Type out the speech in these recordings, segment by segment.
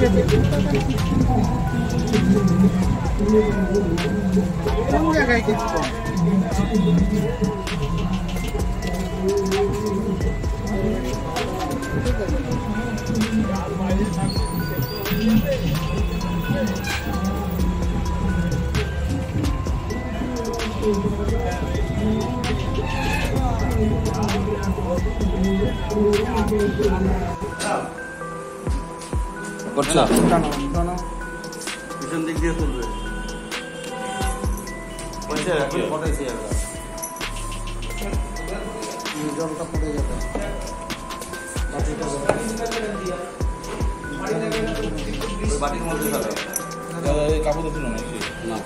আছে কোন জায়গায় কিছু করছো পিছন দিক দিয়ে তুলবে জলটা পড়ে যাবে বাটির মধ্যে কাপড় তুলো না না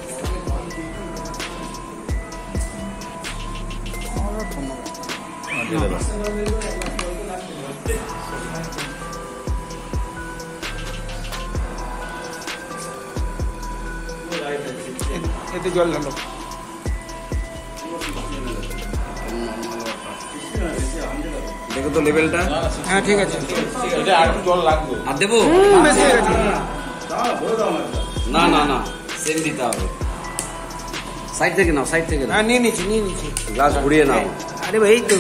এতে জল ঢালো দেখো তো লেভেলটা হ্যাঁ ঠিক আছে এটা আর একটু জল লাগবে আর দেবো বেশি হয়ে গেছে না না না সেম দিতে হবে সাইড থেকে নাও সাইড থেকে নাও হ্যাঁ নিয়ে নিচ্ছি গ্লাস ঘুরিয়ে নাও আরে ভাই এই তো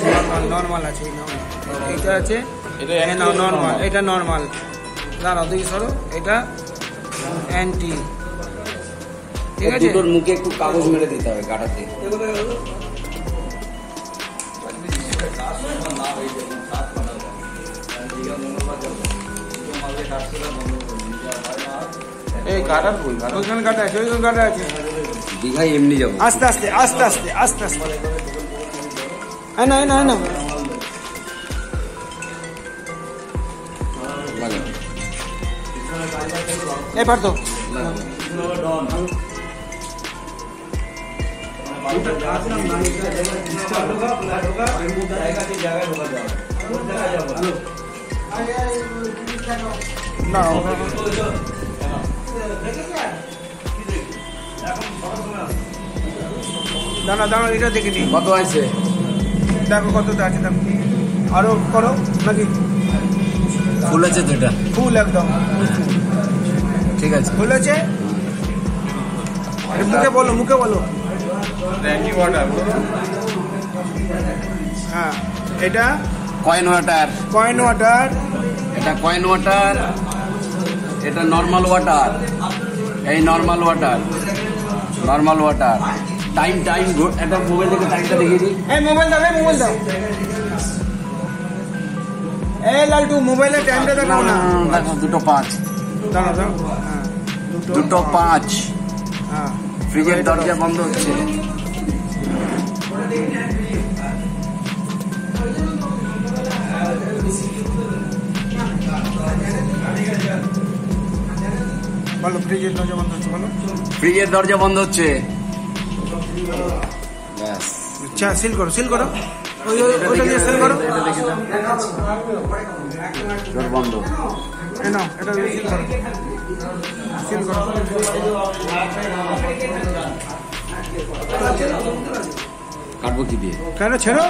নর্মাল আছে এইটা আছে এটা এটা নাও নর্মাল এটা নর্মাল দাঁড়াও দেখি সরো এটা অ্যান্টি ঠিক আছে দুটোর মুখে একটু কাগজ মেরে দিতে হবে গাটাতে এই কাটার কই ওইখানে কাটা আছে ওইখানে কাটা আছে দীঘায় এমনি যাবো আস্তে আস্তে আস্তে আস্তে আস্তে আস্তে হ্যাঁ না না না লাগাও এবার তো না দাঁড়া দাঁড়া এটা দেখে নি কত আছে দেখো কতটা আছে দেখো আরো করো নাকি ফুল আছে তো এটা ফুল একদম ঠিক আছে ফুল আছে মুখে বলো অ্যান্টি ওয়াটার হ্যাঁ এটা কয়েন ওয়াটার এটা কয়েন ওয়াটার এটা নর্মাল ওয়াটার এই নর্মাল ওয়াটার টাইম এটা মোবাইল থেকে টাইমটা দেখিয়ে দিই এই মোবাইল দাও এই লালটু মোবাইলের টাইমটা দেখাও না দেখো 2:05 দাঁড়াও হ্যাঁ 2:05 হ্যাঁ ফ্রিজের দরজা বন্ধ হচ্ছে বলো ফ্রিজের দরজা বন্ধ হচ্ছে বলো ফ্রিজের দরজা বন্ধ হচ্ছে ব্যাস আচ্ছা সিল করো ওইটা দিয়ে সিল করো এটা দেখে দাও ডোর বন্ধ এই নাও এটা দিয়ে সিল করো কাটবো কি দিয়ে কেন ছেড়ো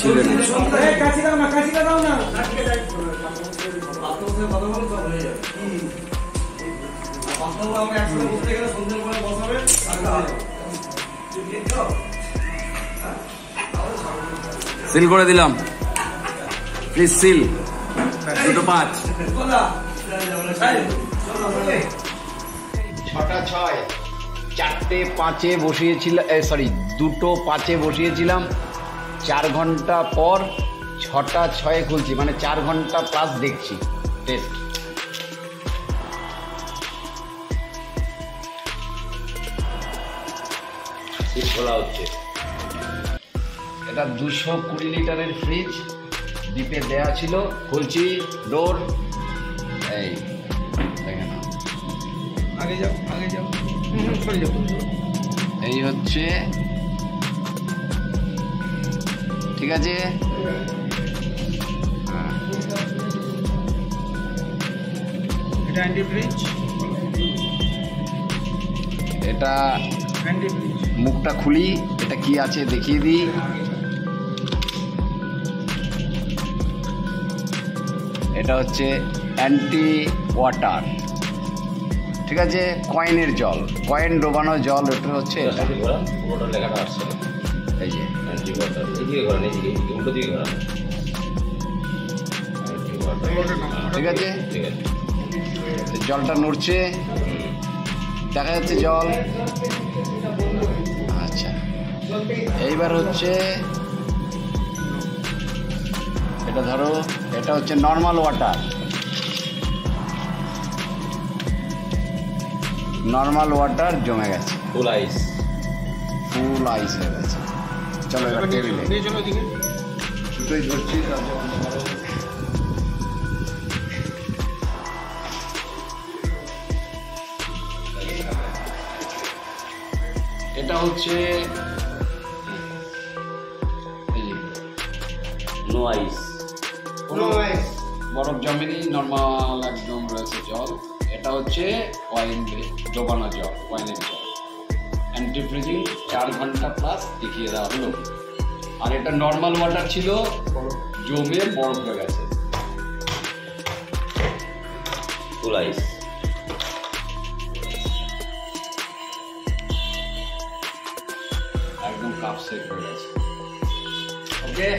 ছিলেন কাছিটা দাও না সিল করে দিলাম প্লিজ সিল 2:05 6:06 4:05 বসিয়েছিলাম 2:05 বসিয়েছিলাম 4 ঘন্টা পর 6:06 খুলছি মানে 4 ঘন্টা প্লাস দেখছি টেস্ট খোলা হচ্ছে এটা 220 লিটারের ফ্রিজ ডিপে দেয়া ছিল খুলছি ডোর এই দেখেন আগে যাও সরে যাও এই হচ্ছে ঠিক আছে এটা অ্যান্টি ফ্রিজ এটা অ্যান্টি ফ্রিজ মুখটা খুলি এটা কি আছে দেখিয়ে দিই এটা হচ্ছে অ্যান্টি ওয়াটার, ঠিক আছে। কয়েনের জল, কয়েন ডোবানো জল, ওটা হচ্ছে এটা। পুরোটা লেখাটা আসছে এই যে অ্যান্টি ওয়াটার, এদিকে ঘোরান, এদিকে উল্টো দিকে ঘোরান। ঠিক আছে, ঠিক আছে। জলটা নড়ছে, দেখা যাচ্ছে জল। আচ্ছা, এইবার হচ্ছে এটা ধরো, এটা হচ্ছে নর্মাল ওয়াটার, নর্মাল ওয়াটার জমে গেছে, ফুল আইস। ফুল আইস হয়ে গেছে। চলো এবার টেবিলে নিয়ে চলো এদিকে। দুটোই ধরছি। এটা হচ্ছে এই যে নো আইস। কোনো বরফ জমেনি, নর্মাল একদম রয়েছে জল। এটা হচ্ছে কয়েন ডোবানো জল, কয়েনের জল। অ্যান্টি ফ্রিজিং 4 ঘন্টা প্লাস দেখিয়ে দেওয়া হলো। আর এটা নর্মাল ওয়াটার ছিল, জমে বরফ হয়ে গেছে। ফুল আইস। একদম কাপ সেট হয়ে গেছে। ওকে।